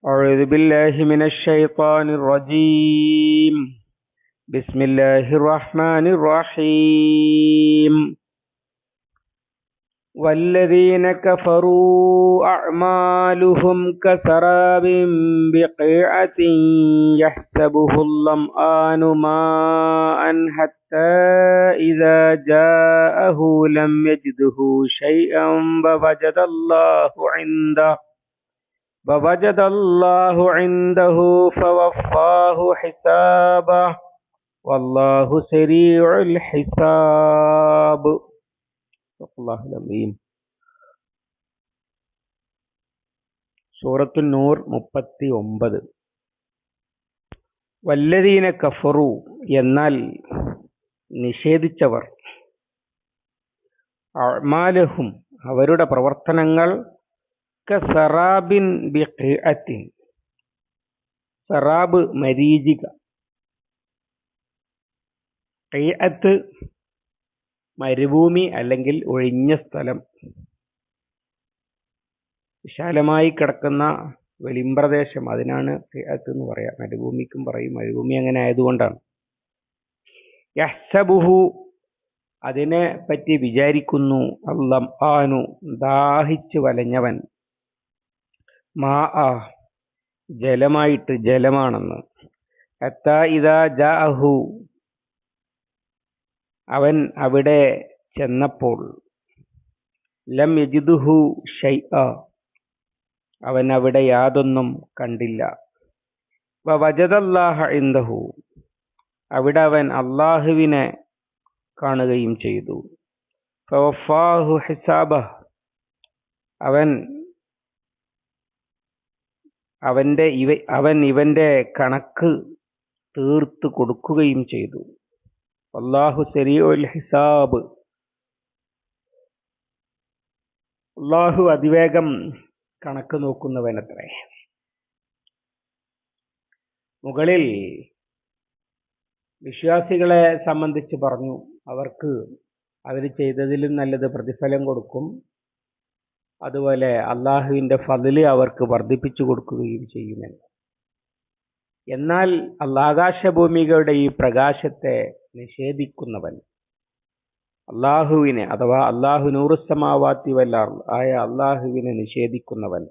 أعوذ بالله من الشيطان الرجيم. بسم الله الرحمن الرحيم. والذين كفروا أعمالهم كسراب بقيعة يحسبه الظمآن ماء حتى إذا جاءه لم يجده شيئا ووجد الله عنده فوفاه حسابه والله سريع الحساب. الله العظيم. സൂറത്തുൻ നൂർ 39. വല്ലദീന കഫറു എന്നാൽ നിഷേധിച്ചവർ, അഅ്മാലഹും അവരുടെ പ്രവർത്തനങ്ങൾ, കസറാബിൻ ബിഖിഅത്തിൻ സറാബ് മരീചിക, ഖിഅത്ത് മരുഭൂമി അല്ലെങ്കിൽ ഒഴിഞ്ഞ സ്ഥലം, വിശാലമായി കിടക്കുന്ന വെളിമ്പ്രദേശം, അതിനാണ് ഖിഅത്ത് എന്ന് പറയാം. മരുഭൂമിക്കും പറയും, മരുഭൂമി അങ്ങനെ ആയതുകൊണ്ടാണ്. യഹ്സബുഹു അതിനെ പറ്റി വിചാരിക്കുന്നു, അൽ-ളംആനു ദാഹിച്ചു വലഞ്ഞവൻ, മാ ജലമായിട്ട്, ജലമാണെന്ന്. ഹത്താ ഇദാ ജാഅഹു അവൻ അവിടെ ചെന്നപ്പോൾ, ലം യജിദുഹു ഷൈഅ അവൻ അവിടെ യാതൊന്നും കണ്ടില്ല. വവജദല്ലാഹ ഇൻദഹു അവിടെ അവൻ അല്ലാഹുവിനെ കാണുകയും ചെയ്തു. ഫവഫാഹു ഹിസാബഹ് അവൻ ഇവന്റെ കണക്ക് തീർത്തു കൊടുക്കുകയും ചെയ്തു. അല്ലാഹു സരീഉൽ ഹിസാബ് അല്ലാഹു അതിവേഗം കണക്ക് നോക്കുന്നവനത്രേ. മുകളിൽ വിശ്വാസികളെ സംബന്ധിച്ച് പറഞ്ഞു, അവർക്ക് അവർ ചെയ്തതിലും നല്ലത് പ്രതിഫലം കൊടുക്കും, അതുപോലെ അള്ളാഹുവിൻ്റെ ഫദ്ല് അവർക്ക് വർദ്ധിപ്പിച്ചു കൊടുക്കുകയും ചെയ്യുമെന്ന്. എന്നാൽ ആകാശഭൂമികളുടെ ഈ പ്രകാശത്തെ നിഷേധിക്കുന്നവൻ, അള്ളാഹുവിനെ അഥവാ അള്ളാഹു നൂറുസ്സമാവാത്തി വല്ലാർ ആയ അള്ളാഹുവിനെ നിഷേധിക്കുന്നവൻ,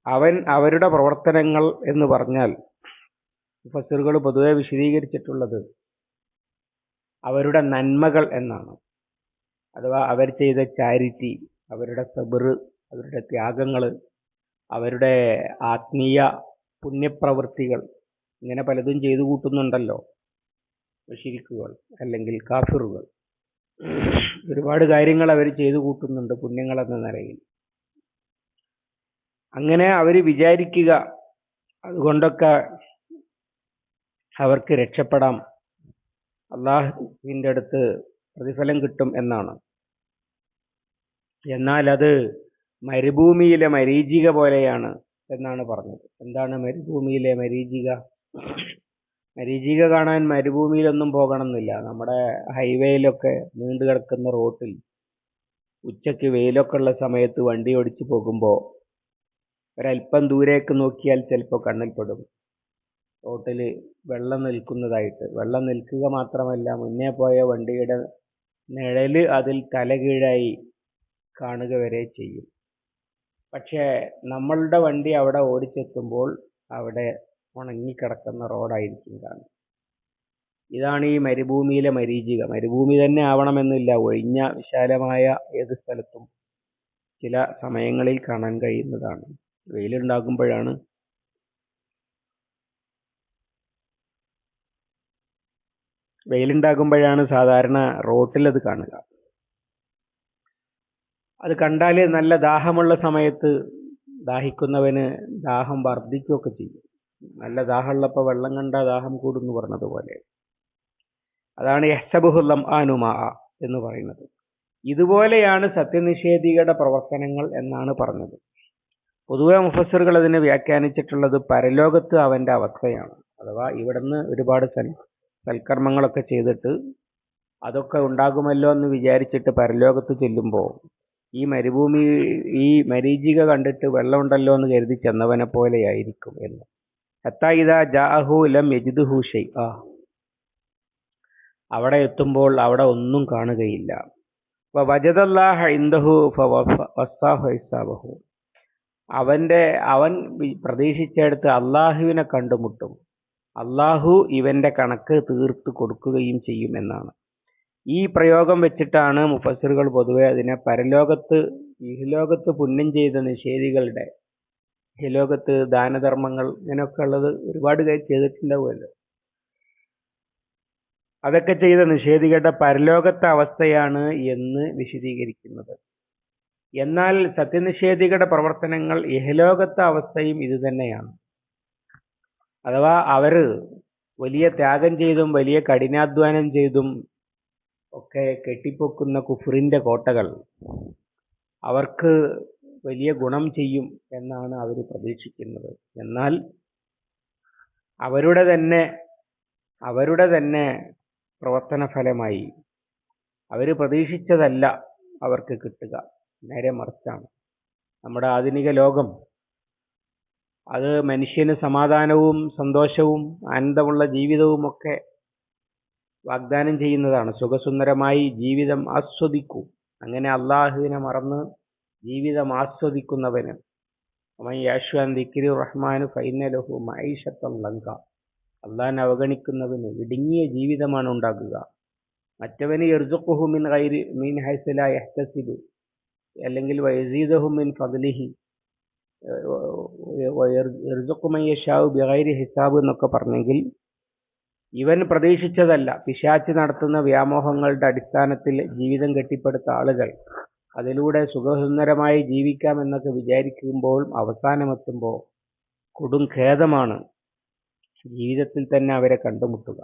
അവൻ അവരുടെ പ്രവർത്തനങ്ങൾ എന്ന് പറഞ്ഞാൽ മുഫസ്സിറുകൾ പൊതുവെ വിശദീകരിച്ചിട്ടുള്ളത് അവരുടെ നന്മകൾ എന്നാണ്. അഥവാ അവർ ചെയ്ത ചാരിറ്റി, അവരുടെ സബർ, അവരുടെ ത്യാഗങ്ങൾ, അവരുടെ ആത്മീയ പുണ്യപ്രവൃത്തികൾ, ഇങ്ങനെ പലതും ചെയ്തു കൂട്ടുന്നുണ്ടല്ലോ മുശ്രിക്കുകൾ അല്ലെങ്കിൽ കാഫിറുകൾ. ഒരുപാട് കാര്യങ്ങൾ അവർ ചെയ്തു കൂട്ടുന്നുണ്ട് പുണ്യങ്ങൾ എന്ന നിലയിൽ. അങ്ങനെ അവർ വിചാരിക്കുക അതുകൊണ്ടൊക്കെ അവർക്ക് രക്ഷപ്പെടാം, അള്ളാഹുവിൻ്റെ അടുത്ത് പ്രതിഫലം കിട്ടും എന്നാണ്. എന്നാൽ അത് മരുഭൂമിയിലെ മരീചിക പോലെയാണ് എന്നാണ് പറഞ്ഞത്. എന്താണ് മരുഭൂമിയിലെ മരീചിക? മരീചിക കാണാൻ മരുഭൂമിയിലൊന്നും പോകണമെന്നില്ല. നമ്മുടെ ഹൈവേയിലൊക്കെ നീണ്ടു കിടക്കുന്ന റോട്ടിൽ ഉച്ചയ്ക്ക് വെയിലൊക്കെ ഉള്ള സമയത്ത് വണ്ടി ഓടിച്ചു പോകുമ്പോൾ ഒരല്പം ദൂരേക്ക് നോക്കിയാൽ ചിലപ്പോൾ കണ്ണിൽപ്പെടും റോട്ടിൽ വെള്ളം നിൽക്കുന്നതായിട്ട്. വെള്ളം നിൽക്കുക മാത്രമല്ല, മുന്നേ പോയ വണ്ടിയുടെ നിഴല് അതിൽ തലകീഴായി കാണുക വരെ ചെയ്യും. പക്ഷേ നമ്മളുടെ വണ്ടി അവിടെ ഓടിച്ചെത്തുമ്പോൾ അവിടെ ഉണങ്ങിക്കിടക്കുന്ന റോഡായിരിക്കും കാണുക. ഇതാണ് ഈ മരുഭൂമിയിലെ മരീചിക. മരുഭൂമി തന്നെ ആവണമെന്നില്ല, ഒഴിഞ്ഞ വിശാലമായ ഏത് സ്ഥലത്തും ചില സമയങ്ങളിൽ കാണാൻ കഴിയുന്നതാണ്. വെയിലുണ്ടാകുമ്പോഴാണ് സാധാരണ റോട്ടിൽ അത് കാണുക. അത് കണ്ടാൽ നല്ല ദാഹമുള്ള സമയത്ത് ദാഹിക്കുന്നവന് ദാഹം വർദ്ധിക്കുകയൊക്കെ ചെയ്യും. നല്ല ദാഹമുള്ളപ്പോൾ വെള്ളം കണ്ടാൽ ദാഹം കൂടുന്നു പറഞ്ഞതുപോലെ. അതാണ് യഹ്സബുഹുൽ ളംആനു മാ എന്ന് പറയുന്നത്. ഇതുപോലെയാണ് സത്യനിഷേധികളുടെ പ്രവർത്തനങ്ങൾ എന്നാണ് പറഞ്ഞത്. പൊതുവെ മുഫസ്സിറുകൾ അതിനെ വ്യാഖ്യാനിച്ചിട്ടുള്ളത് പരലോകത്ത് അവന്റെ അവസ്ഥയാണ്. അഥവാ ഇവിടുന്ന് ഒരുപാട് സൽക്കർമ്മങ്ങളൊക്കെ ചെയ്തിട്ട് അതൊക്കെ ഉണ്ടാകുമല്ലോ എന്ന് വിചാരിച്ചിട്ട് പരലോകത്ത് ചെല്ലുമ്പോൾ ഈ മരുഭൂമി, ഈ മരീചിക കണ്ടിട്ട് വെള്ളമുണ്ടല്ലോ എന്ന് കരുതി ചെന്നവനെ പോലെയായിരിക്കും എന്ന്. ഹത്താ ഇദാ ജാഅഹു ലം യജിദ്ഹു ഷൈഅ, അവിടെ എത്തുമ്പോൾ അവിടെ ഒന്നും കാണുകയില്ല. വജദല്ലാഹ ഇൻദഹു ഫവസ്സാഹു ഹിസാബഹു, അവൻ പ്രതീക്ഷിച്ചെടുത്ത് അള്ളാഹുവിനെ കണ്ടുമുട്ടും, അള്ളാഹു ഇവന്റെ കണക്ക് തീർത്തു കൊടുക്കുകയും ചെയ്യും എന്നാണ്. ഈ പ്രയോഗം വെച്ചിട്ടാണ് മുഫസ്സിറുകൾ പൊതുവെ അതിനെ പരലോകത്ത്, ഇഹലോകത്ത് പുണ്യം ചെയ്ത നിഷേധികളുടെ, ഇഹലോകത്ത് ദാനധർമ്മങ്ങൾ ഇങ്ങനെയൊക്കെ ഉള്ളത് ഒരുപാട് ചെയ്തിട്ടുണ്ടാവുമല്ലോ, അതൊക്കെ ചെയ്ത നിഷേധികളുടെ പരലോകത്തെ അവസ്ഥയാണ് എന്ന് വിശദീകരിക്കുന്നത്. എന്നാൽ സത്യനിഷേധികളുടെ പ്രവർത്തനങ്ങൾ ഇഹലോകത്തെ അവസ്ഥയും ഇത് തന്നെയാണ്. അഥവാ അവര് വലിയ ത്യാഗം ചെയ്തും വലിയ കഠിനാധ്വാനം ചെയ്തും ഒക്കെ കെട്ടിപ്പൊക്കുന്ന കുഫറിന്റെ കോട്ടകൾ അവർക്ക് വലിയ ഗുണം ചെയ്യും എന്നാണ് അവർ പ്രതീക്ഷിക്കുന്നത്. എന്നാൽ അവരുടെ തന്നെ പ്രവർത്തന ഫലമായി അവർ പ്രതീക്ഷിച്ചതല്ല അവർക്ക് കിട്ടുക, നേരെ മറിച്ചാണ്. നമ്മുടെ ആധുനിക ലോകം അത് മനുഷ്യന് സമാധാനവും സന്തോഷവും ആനന്ദമുള്ള ജീവിതവും ഒക്കെ വാഗ്ദാനം ചെയ്യുന്നതാണ്. സുഖസുന്ദരമായി ജീവിതം ആസ്വദിക്കൂ. അങ്ങനെ അള്ളാഹുവിനെ മറന്ന് ജീവിതം ആസ്വദിക്കുന്നവന്, റഹ്മാനു ഫൈനലഹു മഈശത്തൻ ലങ്ക, അള്ളാഹിനെ അവഗണിക്കുന്നവന് ഇടുങ്ങിയ ജീവിതമാണ് ഉണ്ടാകുക. മറ്റവന് യർസുഖുഹു മിൻ ഹൈസു ലാ യഹ്തസിബ്, അല്ലെങ്കിൽ വയസീദഹു മിൻ ഫദ്ലിഹി യർസുഖു മൻ യശാഉ ബിഗൈരി ഹിസാബ് എന്നൊക്കെ പറഞ്ഞെങ്കിൽ ഇവൻ പ്രതീക്ഷിച്ചതല്ല. പിശാച് നടത്തുന്ന വ്യാമോഹങ്ങളുടെ അടിസ്ഥാനത്തിൽ ജീവിതം കെട്ടിപ്പടുത്ത ആളുകൾ അതിലൂടെ സുഖസുന്ദരമായി ജീവിക്കാമെന്നൊക്കെ വിചാരിക്കുമ്പോൾ അവസാനമെത്തുമ്പോൾ കൊടും ഖേദമാണ് ജീവിതത്തിൽ തന്നെ അവരെ കണ്ടുമുട്ടുക.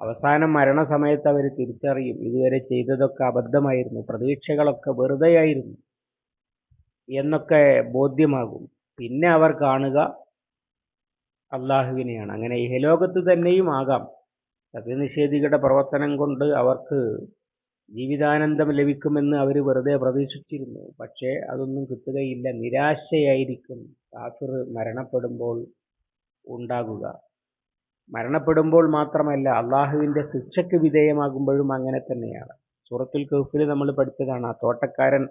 അവസാനം മരണസമയത്ത് അവർ തിരിച്ചറിയും ഇതുവരെ ചെയ്തതൊക്കെ അബദ്ധമായിരുന്നു, പ്രതീക്ഷകളൊക്കെ വെറുതെയായിരുന്നു എന്നൊക്കെ ബോധ്യമാകും. പിന്നെ അവർ കാണുക അള്ളാഹുവിനെയാണ്. അങ്ങനെ ഇഹലോകത്ത് തന്നെയും ആകാം. സത്യനിഷേധികളുടെ പ്രവർത്തനം കൊണ്ട് അവർക്ക് ജീവിതാനന്ദം ലഭിക്കുമെന്ന് അവർ വെറുതെ പ്രതീക്ഷിച്ചിരുന്നു. പക്ഷേ അതൊന്നും കിട്ടുകയില്ല. നിരാശയായിരിക്കും കാഫിർ മരണപ്പെടുമ്പോൾ ഉണ്ടാകുക. മരണപ്പെടുമ്പോൾ മാത്രമല്ല, അള്ളാഹുവിന്റെ ശിക്ഷയ്ക്ക് വിധേയമാകുമ്പോഴും അങ്ങനെ തന്നെയാണ്. സൂറത്തുൽ കഹ്ഫിൽ നമ്മൾ പഠിച്ചതാണ്. ആ തോട്ടക്കാരൻ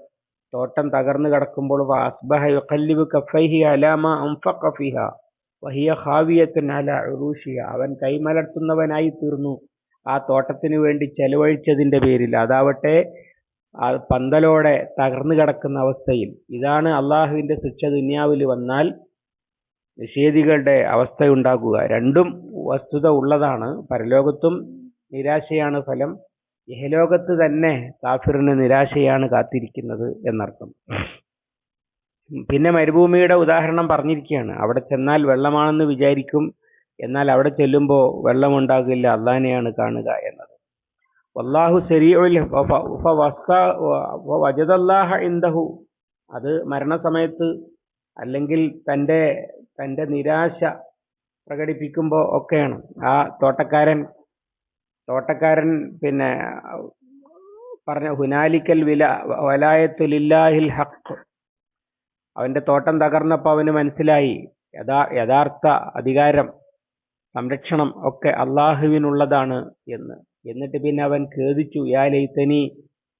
തോട്ടം തകർന്നു കിടക്കുമ്പോൾ അസ്ബഹ യുഖല്ലിബു കഫൈഹി അലാ മാ അൻഫഖ ഫീഹാ വഹിയ ഖാവിയത്തുൻ അലാ ഉറൂഷിഹ, അവൻ കൈമലർത്തുന്നവനായി തീർന്നു ആ തോട്ടത്തിന് വേണ്ടി ചെലവഴിച്ചതിന്റെ പേരിൽ. അതാവട്ടെ ആ പന്തലോടെ തകർന്നു കിടക്കുന്ന അവസ്ഥയിൽ. ഇതാണ് അള്ളാഹുവിന്റെ ശിക്ഷ ദുനിയാവിൽ വന്നാൽ നിഷേധികളുടെ അവസ്ഥയുണ്ടാകുക. രണ്ടും വസ്തുത ഉള്ളതാണ്. പരലോകത്തും നിരാശയാണ് ഫലം, ഇഹലോകത്ത് തന്നെ കാഫിറിന് നിരാശയാണ് കാത്തിരിക്കുന്നത് എന്നർത്ഥം. പിന്നെ മരുഭൂമിയുടെ ഉദാഹരണം പറഞ്ഞിരിക്കുകയാണ്. അവിടെ ചെന്നാൽ വെള്ളമാണെന്ന് വിചാരിക്കും, എന്നാൽ അവിടെ ചെല്ലുമ്പോൾ വെള്ളമുണ്ടാകില്ല, അള്ളാഹിനെയാണ് കാണുക എന്നത്. വല്ലാഹു സരീഉൽ വജദല്ലാഹ ഇൻദഹു, അത് മരണസമയത്ത് അല്ലെങ്കിൽ തന്റെ നിരാശ പ്രകടിപ്പിക്കുമ്പോൾ ഒക്കെയാണ്. ആ തോട്ടക്കാരൻ പിന്നെ പറഞ്ഞ ഹുനാലിക്കൽ വലായത്തു ലില്ലാഹിൽ ഹഖ്, അവന്റെ തോട്ടം തകർന്നപ്പോൾ അവന് മനസ്സിലായി യഥാർത്ഥ അധികാരം, സംരക്ഷണം ഒക്കെ അള്ളാഹുവിനുള്ളതാണ് എന്ന്. എന്നിട്ട് പിന്നെ അവൻ ഖേദിച്ചു, യാ ലൈതനി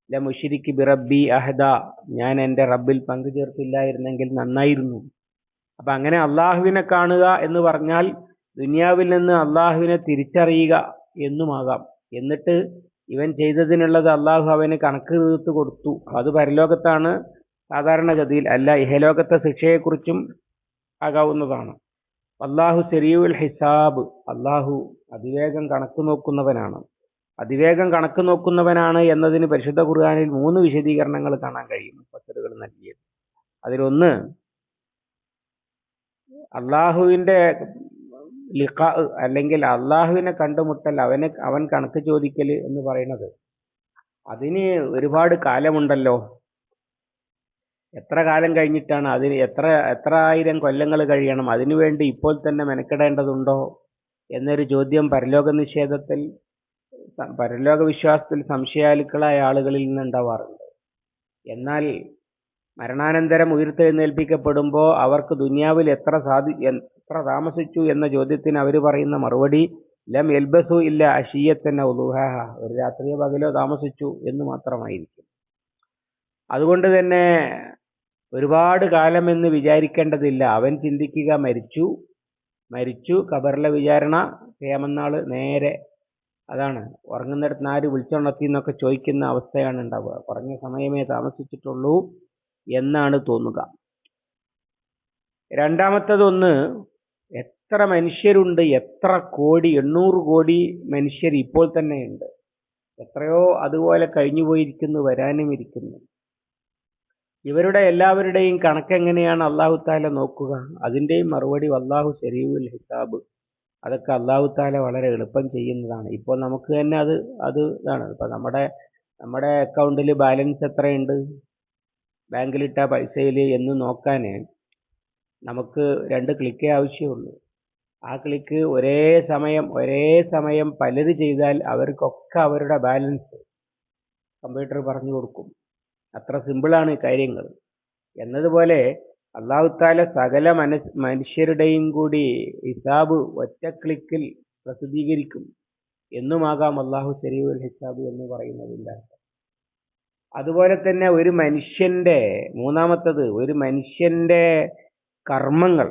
ലമുശ്രിക് ബിറബ്ബി അഹദ, ഞാൻ എൻ്റെ റബ്ബിൽ പങ്കു ചേർത്തില്ലായിരുന്നെങ്കിൽ നന്നായിരുന്നു. അപ്പൊ അങ്ങനെ അള്ളാഹുവിനെ കാണുക എന്ന് പറഞ്ഞാൽ ദുനിയാവിൽ നിന്ന് അള്ളാഹുവിനെ തിരിച്ചറിയുക എന്നുമാകാം. എന്നിട്ട് ഇവൻ ചെയ്തതിനുള്ളത് അള്ളാഹു അവന് കണക്ക് തീർത്തു കൊടുത്തു. അത് പരലോകത്താണ് സാധാരണഗതിയിൽ, അല്ല ഇഹലോകത്തെ ശിക്ഷയെക്കുറിച്ചും ആകാവുന്നതാണ്. അള്ളാഹു സരീഉൽ ഹിസാബ്, അള്ളാഹു അതിവേഗം കണക്ക് നോക്കുന്നവനാണ്. അതിവേഗം കണക്ക് നോക്കുന്നവനാണ് എന്നതിന് പരിശുദ്ധ ഖുർആനിൽ 3 വിശദീകരണങ്ങൾ കാണാൻ കഴിയും മുഫസ്സിറുകൾ നൽകിയത്. അതിലൊന്ന് അള്ളാഹുവിന്റെ ലിഖാ, അല്ലെങ്കിൽ അള്ളാഹുവിനെ കണ്ടുമുട്ടൽ, അവൻ കണക്ക് ചോദിക്കൽ എന്ന് പറയുന്നത് അതിന് ഒരുപാട് കാലമുണ്ടല്ലോ. എത്ര കാലം കഴിഞ്ഞിട്ടാണ്, അതിന് എത്ര ആയിരം കൊല്ലങ്ങൾ കഴിയണം, അതിനുവേണ്ടി ഇപ്പോൾ തന്നെ മെനക്കെടേണ്ടതുണ്ടോ എന്നൊരു ചോദ്യം പരലോക വിശ്വാസത്തിൽ സംശയാലുക്കളായ ആളുകളിൽ നിന്ന് ഉണ്ടാവാറുണ്ട്. എന്നാൽ മരണാനന്തരം ഉയർത്തെഴുന്നേൽപ്പിക്കപ്പെടുമ്പോൾ അവർക്ക് ദുനിയാവിൽ എത്ര താമസിച്ചു എന്ന ചോദ്യത്തിന് അവർ പറയുന്ന മറുപടി ലം യൽബസു ഇല്ല അശിയത്തന്നെ ഉദുഹാഹ, ഒരു രാത്രിയോ പകലോ താമസിച്ചു എന്ന് മാത്രമായിരിക്കും. അതുകൊണ്ട് തന്നെ ഒരുപാട് കാലമെന്ന് വിചാരിക്കേണ്ടതില്ല. അവൻ ചിന്തിക്കുക മരിച്ചു ഖബറിലെ വിചാരണ ഖിയാമത്ത് നേരെ. അതാണ് ഉറങ്ങുന്നിടത്ത് ആര് വിളിച്ചുണർത്തി എന്നൊക്കെ ചോദിക്കുന്ന അവസ്ഥയാണ് ഉണ്ടാവുക. കുറഞ്ഞ സമയമേ താമസിച്ചിട്ടുള്ളൂ എന്നാണ് തോന്നുക. രണ്ടാമത്തതൊന്ന്, എത്ര മനുഷ്യരുണ്ട്, എത്ര കോടി, 800 കോടി മനുഷ്യർ ഇപ്പോൾ തന്നെയുണ്ട്. എത്രയോ അതുപോലെ കഴിഞ്ഞുപോയിരിക്കുന്നു, വരാനും ഇരിക്കുന്നു. ഇവരുടെ എല്ലാവരുടെയും കണക്കെങ്ങനെയാണ് അള്ളാഹു താല നോക്കുക? അതിൻ്റെയും മറുപടി വല്ലാഹു ശരീഉൽ ഹിസാബ്. അതൊക്കെ അള്ളാഹു താല വളരെ എളുപ്പം ചെയ്യുന്നതാണ്. ഇപ്പോൾ നമുക്ക് തന്നെ അത് ഇതാണ്. ഇപ്പം നമ്മുടെ അക്കൗണ്ടിൽ ബാലൻസ് എത്രയുണ്ട്, ബാങ്കിലിട്ട പൈസയിൽ എന്ന് നോക്കാൻ നമുക്ക് 2 ക്ലിക്കേ ആവശ്യമുള്ളൂ. ആ ക്ലിക്ക് ഒരേ സമയം പലത് ചെയ്താൽ അവർക്കൊക്കെ അവരുടെ ബാലൻസ് കമ്പ്യൂട്ടർ പറഞ്ഞു കൊടുക്കും. അത്ര സിമ്പിളാണ് കാര്യങ്ങൾ. എന്നതുപോലെ അള്ളാഹു താല സകല മനുഷ്യരുടെയും കൂടി ഹിസാബ് ഒറ്റ ക്ലിക്കിൽ പ്രസിദ്ധീകരിക്കും എന്നുമാകാം അള്ളാഹു ശരീഉൽ ഹിസാബ് എന്ന് പറയുന്നതിൻ്റെ അർത്ഥം. അതുപോലെ തന്നെ മൂന്നാമത്തത്, ഒരു മനുഷ്യന്റെ കർമ്മങ്ങൾ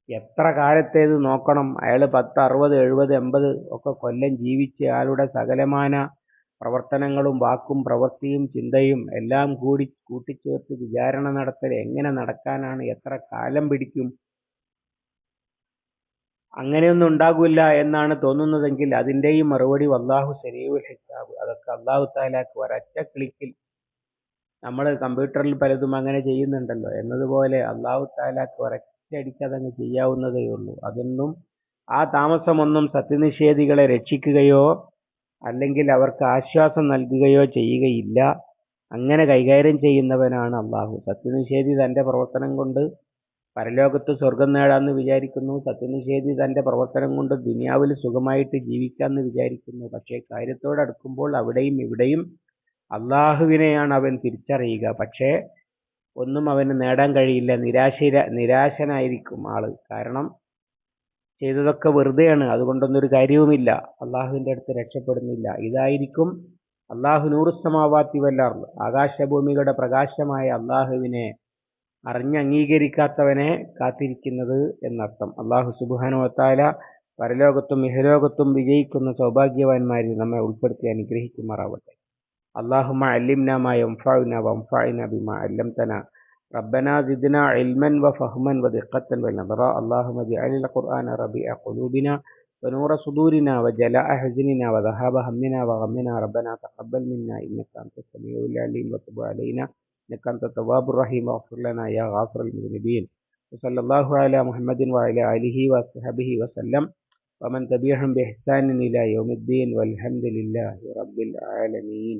എത്ര കാലത്തേത് നോക്കണം. അയാൾ 10, 60, 70, 80 ഒക്കെ കൊല്ലം ജീവിച്ച് അയാളുടെ സകലമാന പ്രവർത്തനങ്ങളും വാക്കും പ്രവൃത്തിയും ചിന്തയും എല്ലാം കൂടി കൂട്ടിച്ചേർത്ത് വിചാരണ നടത്തൽ എങ്ങനെ നടക്കാനാണ്, എത്ര കാലം പിടിക്കും? അങ്ങനെയൊന്നും ഉണ്ടാകില്ല എന്നാണ് തോന്നുന്നതെങ്കിൽ അതിൻ്റെയും മറുപടി വല്ലാഹു ശരീഉൽ ഹിസാബ്. അതൊക്കെ അള്ളാഹു താലാക്ക് ഒരൊറ്റ ക്ലിക്കിൽ, നമ്മൾ കമ്പ്യൂട്ടറിൽ പലതും അങ്ങനെ ചെയ്യുന്നുണ്ടല്ലോ എന്നതുപോലെ അള്ളാഹു താലാക്ക് ഒരൊറ്റയടിക്ക് അതങ്ങ് ചെയ്യാവുന്നതേ ഉള്ളൂ. അതൊന്നും ആ താമസമൊന്നും സത്യനിഷേധികളെ രക്ഷിക്കുകയോ അല്ലെങ്കിൽ അവർക്ക് ആശ്വാസം നൽകുകയോ ചെയ്യുകയില്ല. അങ്ങനെ കൈകാര്യം ചെയ്യുന്നവനാണ് അള്ളാഹു. സത്യനിഷേധി തൻ്റെ പ്രവർത്തനം കൊണ്ട് പരലോകത്ത് സ്വർഗം നേടാമെന്ന് വിചാരിക്കുന്നു. സത്യനിഷേധി തൻ്റെ പ്രവർത്തനം കൊണ്ട് ദുനിയാവിൽ സുഖമായിട്ട് ജീവിക്കാമെന്ന് വിചാരിക്കുന്നു. പക്ഷേ കാര്യത്തോടടുക്കുമ്പോൾ അവിടെയും ഇവിടെയും അള്ളാഹുവിനെയാണ് അവൻ തിരിച്ചറിയുക. പക്ഷേ ഒന്നും അവന് നേടാൻ കഴിയില്ല. നിരാശനായിരിക്കും ആള്. കാരണം ചെയ്തതൊക്കെ വെറുതെയാണ്, അതുകൊണ്ടൊന്നും ഒരു കാര്യവുമില്ല, അള്ളാഹുവിൻ്റെ അടുത്ത് രക്ഷപ്പെടുന്നില്ല. ഇതായിരിക്കും അള്ളാഹു നൂറുസ്സമാവാത്തി വൽ-അർള്, ആകാശഭൂമികളുടെ പ്രകാശമായ അള്ളാഹുവിനെ അംഗീകരിക്കാത്തവനെ കാത്തിരിക്കുന്നത് എന്നർത്ഥം. അള്ളാഹു സുബ്ഹാനഹു വ തആല പരലോകത്തും ഇഹലോകത്തും വിജയിക്കുന്ന സൗഭാഗ്യവാന്മാരിൽ നമ്മെ ഉൾപ്പെടുത്തി അനുഗ്രഹിക്കുമാറാവട്ടെ. اللهم علمنا ما ينفعنا وانفعنا بما علمتنا ربنا زدنا علما وفهما ودقة ونظرا اللهم اجعل القرآن ربيع قلوبنا ونور صدورنا وجلاء حزننا وذهاب همنا وغمنا ربنا تقبل منا إنك أنت السميع العليم وتب علينا إنك أنت التواب الرحيم واغفر لنا يا غافر المذنبين وصلى الله على محمد وعلى آله وصحبه وسلم ومن تبعهم بإحسان إلى يوم الدين والحمد لله رب العالمين.